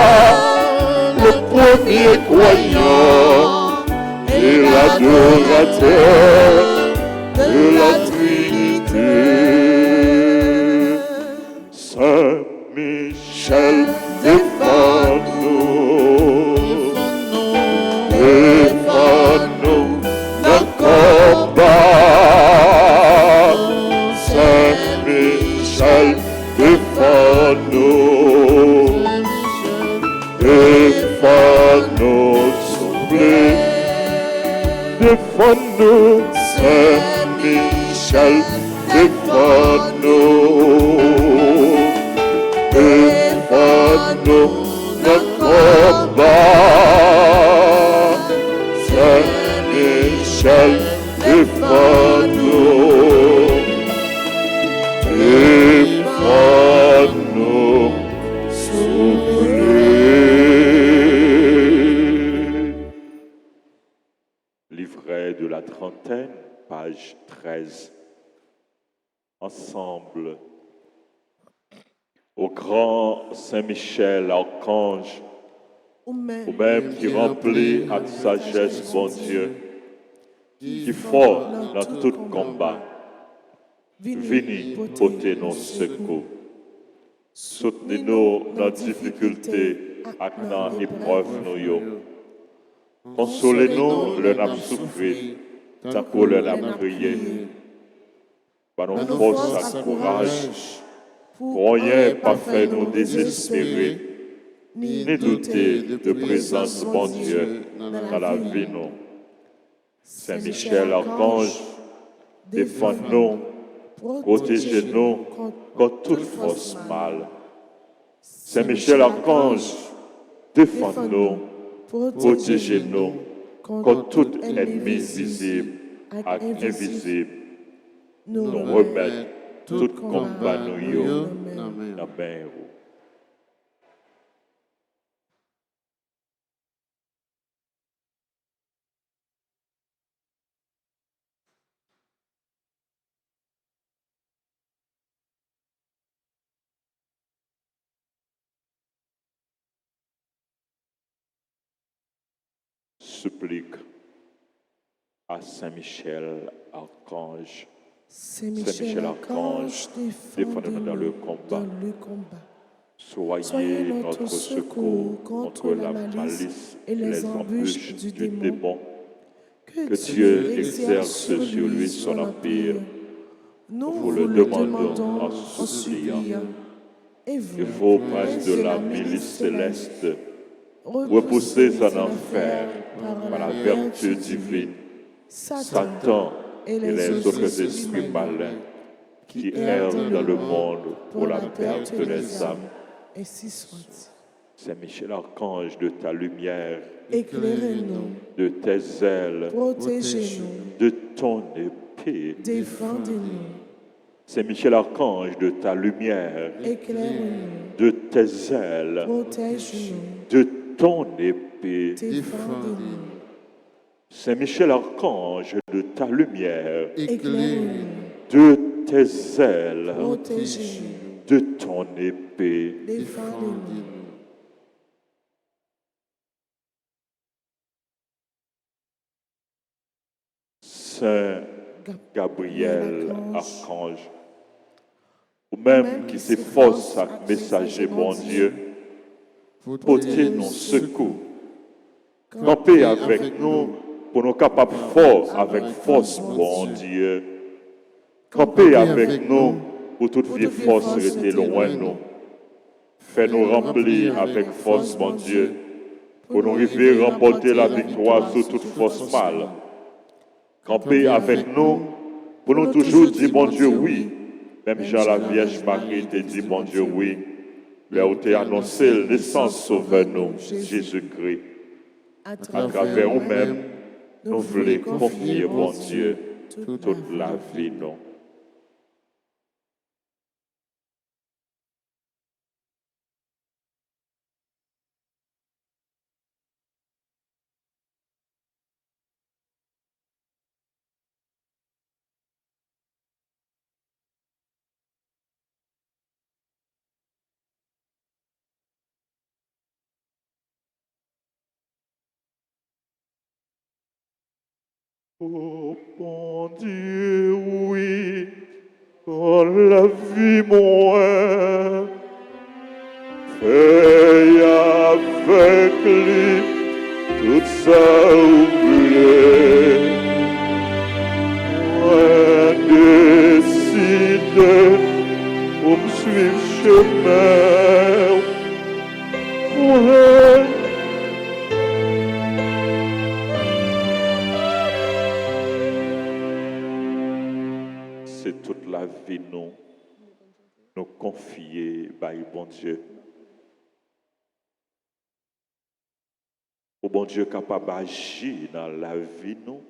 le premier croyant et l'adorateur de la Trinité, Saint Michel, défends-nous, défends-nous dans le combat. Saint Michel, défends-nous, défends-nous, soufflez, défends-nous, Saint Michel, défends-nous, défends-nous, notre combat. Saint Michel, défends-nous, défends-nous, soufflez. Livret de la trentaine, page 13. Ensemble, Au grand Saint Michel, archange, ou même ou même qui remplit à sagesse, bon Dieu, qui fort dans tout combat, vini porter nos secours. Soutenez-nous dans difficulté, ak dans épreuve nous yo. Consolez-nous le n'a souffrir, tant que le n'a prié. Par nos forces et courage, pour rien pas faire nous désespérer, ni douter de présence bon Dieu dans la vie nous. Saint Michel Archange, défends-nous, protégez-nous contre toute force mal. Saint Michel Archange, défends-nous, protégez-nous contre tout ennemi visible et invisible. Nous remettons tout combat nous Amen. dans ben vous. Supplique à Saint Michel Archange. Saint Michel Archange, défendez-nous dans le combat. Soyez notre secours contre la malice et les embûches du démon. Que Dieu exerce sur lui son empire. Nous Vous le demandons en suppliant. Et Il faut, prince de la milice céleste, repousser en enfer par la vertu divine Satan et les autres esprits malins qui errent dans le monde pour la perte des âmes. ainsi soit. Saint Michel Archange, de ta lumière, Éclairez-nous, de tes ailes, protégez-nous, de ton épée. défendez-nous, Saint Michel Archange, de ta lumière, éclairez-nous, de tes ailes, protège-nous, de ton épée. défendez-nous, Saint Michel Archange, de ta lumière, éclairez-nous, de tes ailes, protégez-nous, de ton épée. défendez-nous. Saint Gabriel Archange, ou même qui s'efforce à messager bon Dieu, portez nos secours. Campez avec nous pour nous capables fort avec force, bon Dieu. Campez avec nous pour toute vie force rester loin de nous. Fais-nous remplir avec force, bon Dieu, pour nous arriver à remporter la victoire sur toute force mal. Campez avec nous pour nous toujours dire, bon Dieu, oui. Même Jean la Vierge Marie te dit, bon Dieu, oui. Là où t'es annoncé le naissance sauveur nous, Jésus-Christ. À travers nous-mêmes, nous voulons confier, bon Dieu, toute la vie, non. Oh bon Dieu, oui, quand la vie moi, fais avec lui tout ça oublié. Moi décide pour me suivre chemin. Ouais. C'est toute la vie, nous confier, par bon Dieu. Au bon Dieu capable d'agir dans la vie, nous,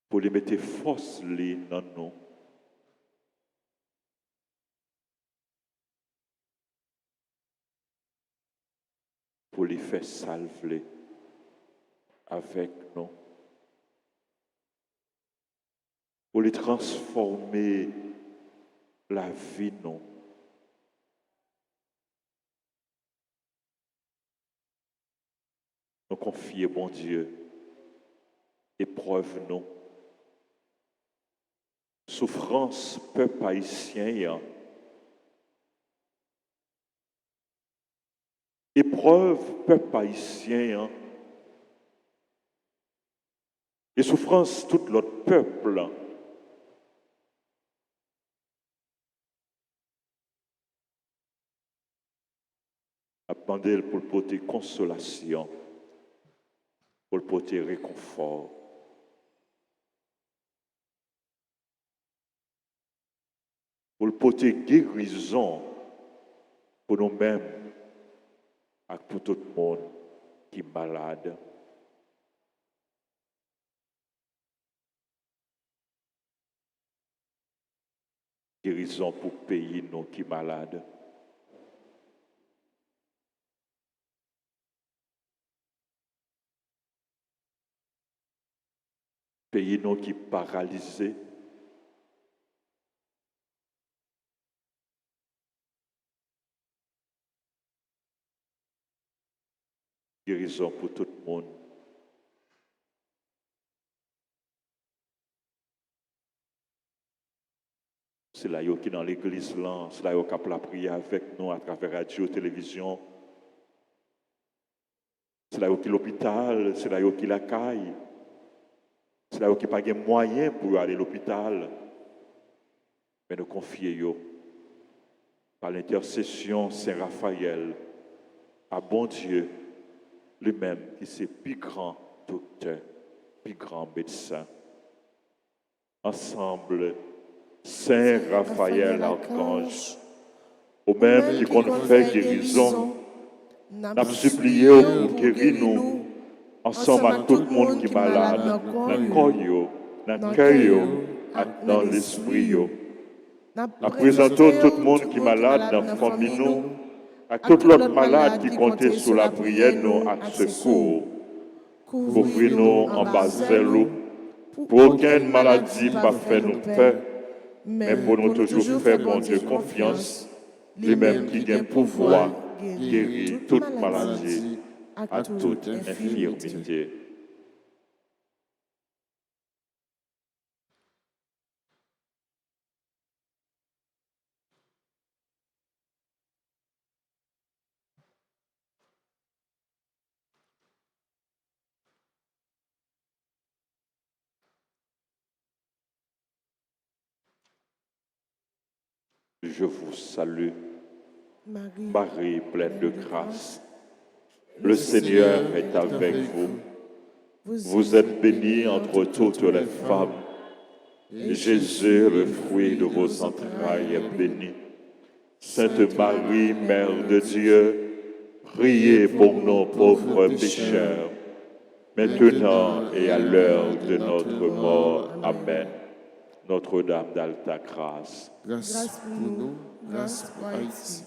pour lui mettre force dans nous. Pour lui faire salver avec nous. Pour les transformer la vie, nous. Nous confier, bon Dieu, épreuve, nous. Souffrance, peuple haïtien, épreuve, peuple haïtien, et souffrance, tout l'autre peuple. A demandé pour le porter consolation, pour le porter réconfort. Pour le porter guérison pour nous-mêmes et pour tout le monde qui est malade. Guérison pour le pays nous qui est malade. Pays nous qui est paralysé. Guérison pour tout le monde. C'est là qui est dans l'église, c'est là qui a la prière avec nous à travers radio, télévision. C'est là qui est l'hôpital, c'est là qui est la caille. C'est là qui n'a pas de moyens pour aller à l'hôpital. Mais nous confions par l'intercession Saint-Raphaël à bon Dieu lui-même qui est le plus grand docteur, le plus grand médecin. Ensemble, Saint Raphaël Archange, au même qui qu'on fait guérison, n'a supplié pour guérir nous, ensemble à tout le monde qui est malade, dans le corps, dans le cœur, dans l'esprit. Nous présentons tout le monde qui est malade dans la famille, nous, à tout l'autre malade qui comptait sur la prière, nous, à secours. Couvrez-nous en bas zèle, pour aucune maladie pas fait nous peur, mais pour nous toujours faire, bon Dieu, confiance, lui-même qui a pouvoir guérir toute maladie, à toute infirmité. Je vous salue, Marie pleine de grâce. Le Seigneur est avec vous. Vous êtes bénie entre toutes les femmes. Et Jésus, le fruit de vos entrailles, est béni. Sainte Marie, Mère de Dieu, priez pour nos pauvres pécheurs, maintenant et à l'heure de notre mort. Amen. Notre-Dame d'Alta Grâce. Grâce pour nous, grâce pour Haïti,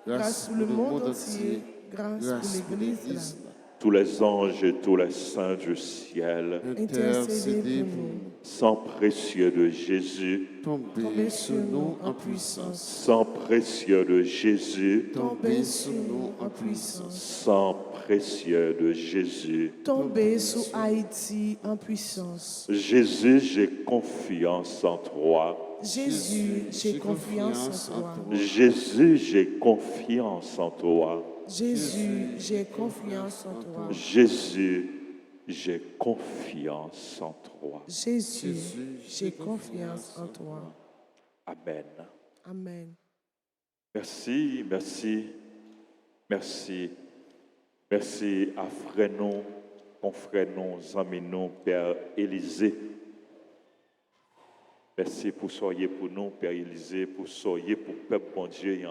grâce pour le monde entier, grâce pour l'Église. Tous les anges et tous les saints du ciel, Intercédez pour nous. sang précieux de Jésus, Tombez sur nous en puissance. sang précieux de Jésus, Tombez sur nous en puissance. sang précieux de Jésus. Tombez sur Haïti en puissance. Jésus, j'ai confiance en toi. Jésus, j'ai confiance en toi. Jésus, j'ai confiance en toi. Jésus, j'ai confiance en toi. Jésus, j'ai confiance en toi. Jésus, j'ai confiance en toi. Amen. Amen. Merci, merci, merci. Merci à frère nous, confrère nous, amis nous, Père Élisée. Merci pour soyez pour nous, Père Élisée, pour soyez pour peuple bon Dieu.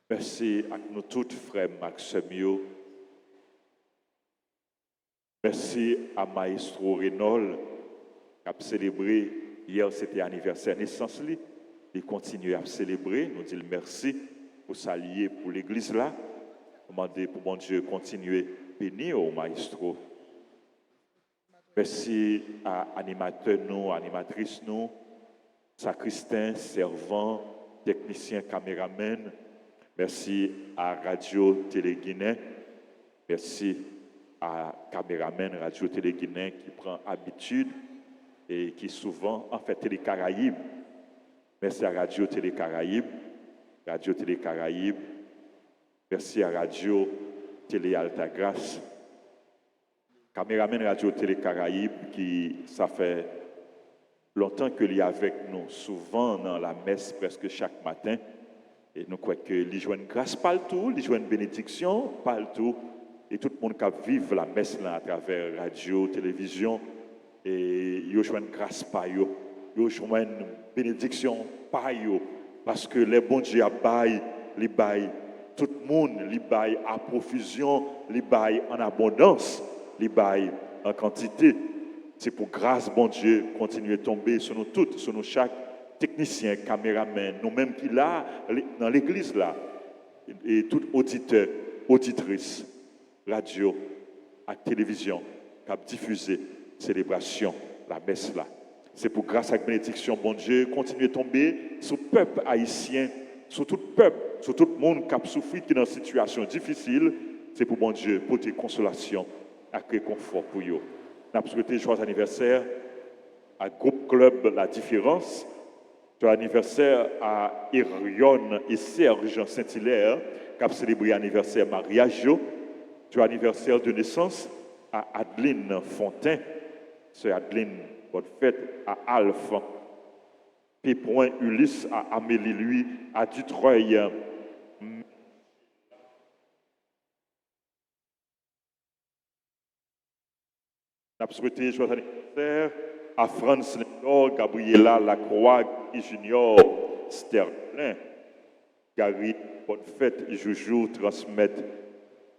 Merci à nous tous, frères Maximio. Merci à Maestro Renol, qui a célébré, hier c'était anniversaire naissance, il continue à célébrer, nous disons merci pour s'allier pour l'église là. Demander pour mon Dieu continuer à bénir au Maestro. Merci à animateurs nous, animatrices nous, sacristain, servant, technicien, caméraman. Merci à Radio Télé Guinée. Merci à caméraman Radio Télé Guinée qui prend habitude et qui souvent en fait Télé Caraïbes. Merci à Radio Télé Caraïbes. Radio Télé Caraïbes. Merci à Radio Télé Altagrace. Caméraman Radio Télé Caraïbes qui, ça fait longtemps qu'il est avec nous, souvent dans la messe presque chaque matin. Et nous croyons qu'il joue une grâce partout, il joue une bénédiction partout. Et tout le monde qui vit la messe là à travers radio, télévision, et il joue une grâce par eux. Il joue une bénédiction par eux. Parce que les bons dieux baillent, les baillent. Tout le monde les baille à profusion, les baille en abondance, les baille en quantité. C'est pour grâce, bon Dieu, continuer à tomber sur nous toutes, sur nous chaque technicien, caméraman, nous-mêmes qui là, dans l'église là, et tout auditeur, auditrice, radio, à télévision, qui a diffusé célébration, la messe là. C'est pour grâce à la bénédiction, bon Dieu, continuer à tomber sur le peuple haïtien, sur tout le peuple, sur tout le monde qui a souffert, qui est dans une situation difficile. C'est pour bon Dieu, pour tes consolations, et réconfort pour eux. Nous avons souhaité joyeux anniversaire à Groupe Club La Différence, joyeux anniversaire à Erion et Serge Saint-Hilaire, qui ont célébré l'anniversaire mariage, joyeux anniversaire de naissance à Adeline Fontaine, sœur Adeline, bonne fête à Alpha. Pépoin Ulysse à Amélie lui, à Dutreuil. Nous avons souhaité joyeux anniversaire à France Lindor, Gabriela Lacroix, Junior, Sterlin, Gary, bonne fête, Joujou, transmettre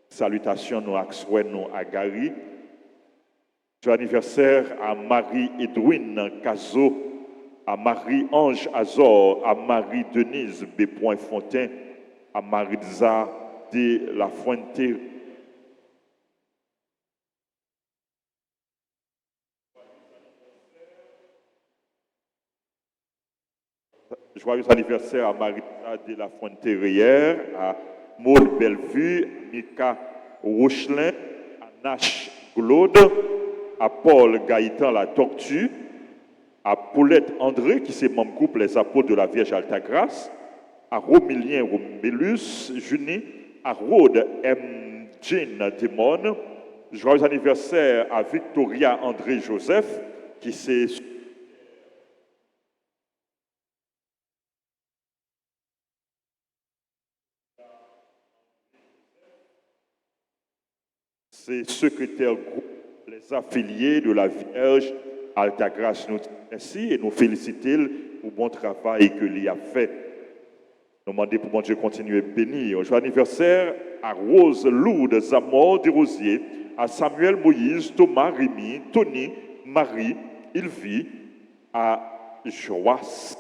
salutations nous à Gary. Joyeux anniversaire à Marie-Edwine Cazot, à Marie-Ange Azor, à Marie-Denise B. Fontaine, à Maritza de la Fuente. Joyeux anniversaire à Maritza de la Fuente-Rière, à Maud Bellevue, Mika Rochelin, à Nash Glaude, à Paul Gaëtan La Tortue, à Paulette André, qui c'est membre groupe Les Apôtres de la Vierge Altagrace, à Romilien Romélus Juni, à Rode M. Jean Demone. Joyeux anniversaire à Victoria André Joseph, qui c'est secrétaire groupe Les Affiliés de la Vierge Altagrace. Nous merci et nous félicitons pour le bon travail que l'il a fait. Nous demandons pour bon Dieu continuer à bénir. Joyeux anniversaire à Rose Lourdes Zamor Desrosiers, à Samuel Moïse, Thomas Rémy, Tony, Marie, Ilvi, à Joas.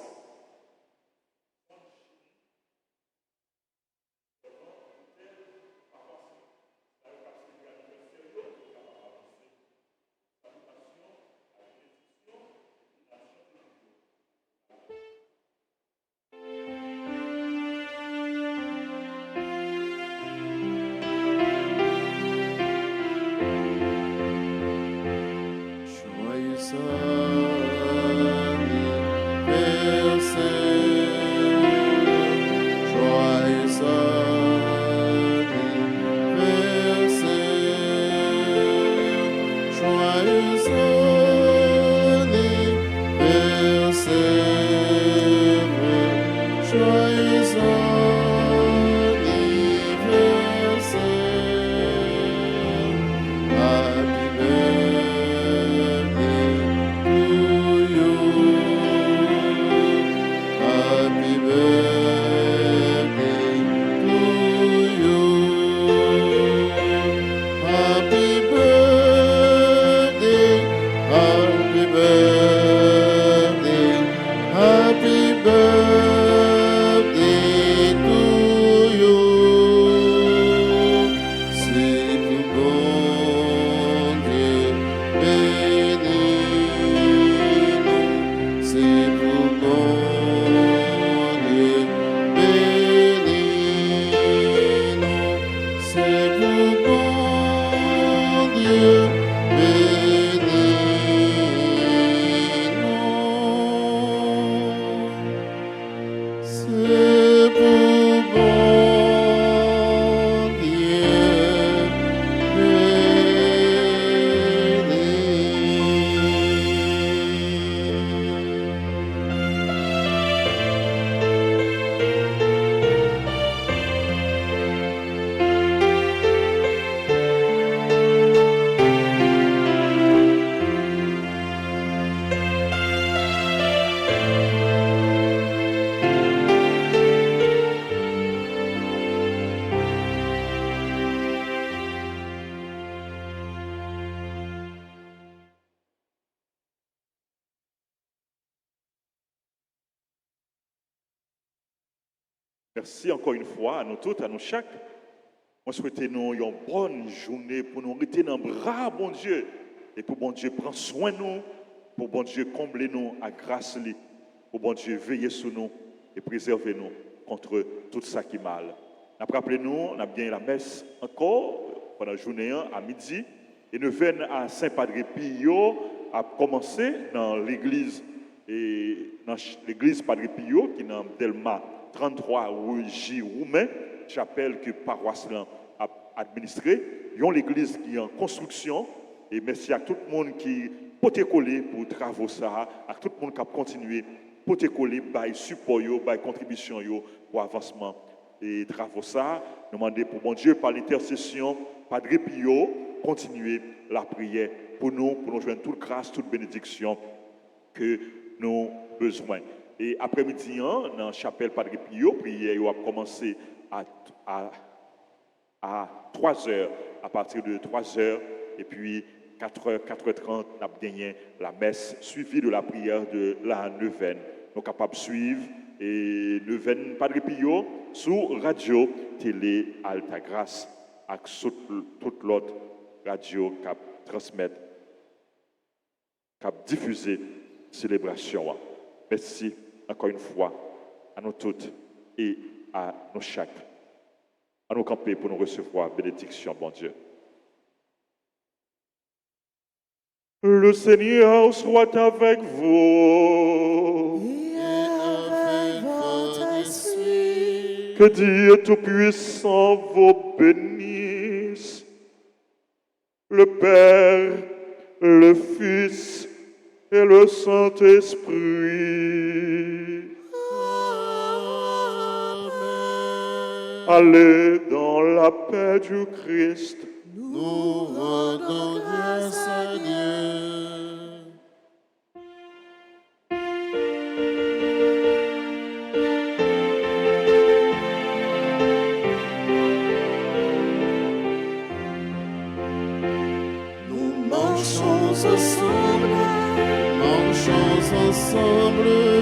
Merci encore une fois à nous tous, à nous chaque. Moi, souhaite nous une bonne journée pour nous rester dans le bras, bon Dieu. Et pour bon Dieu prendre soin de nous, pour bon Dieu combler nous à grâce, pour bon Dieu veiller sur nous et préserver nous contre tout ça qui est mal. Rappelez-nous, on a bien la messe encore pendant la journée à midi. Et nous venons à Saint-Padre Pio à commencer dans l'église Padre Pio qui est dans Delma 33 rue J. Roumain, chapelle que paroisse a administrée. Il y a l'église qui est en construction. Et merci à tout le monde qui peut coller pour travaux ça, à tout le monde qui a continué pour coller, by support, by contribution pour avancement et travaux ça. Nous demandons pour mon Dieu par l'intercession, Padre Pio, continuer la prière pour nous joindre toute grâce, toute bénédiction que nous avons besoin. Et après-midi, dans la chapelle Padre Pio, prière a commencé à 3 heures, à partir de 3 heures, et puis 4h, 4h30, nous avons gagné la messe suivie de la prière de la neuvaine. Nous sommes capables de suivre et neuvaine Padre Pio sur radio, télé, Alta Grace, avec toute l'autre radio qui transmet, qui diffusé célébration. Merci encore une fois à nous toutes et à nous chaque. À nous camper pour nous recevoir bénédiction, bon Dieu. Le Seigneur soit avec vous. Et avec votre esprit. Que Dieu Tout-Puissant vous bénisse. Le Père, le Fils et le Saint-Esprit. Amen. Allez dans la paix du Christ. Nous rendons grâce à Dieu. Nous marchons ensemble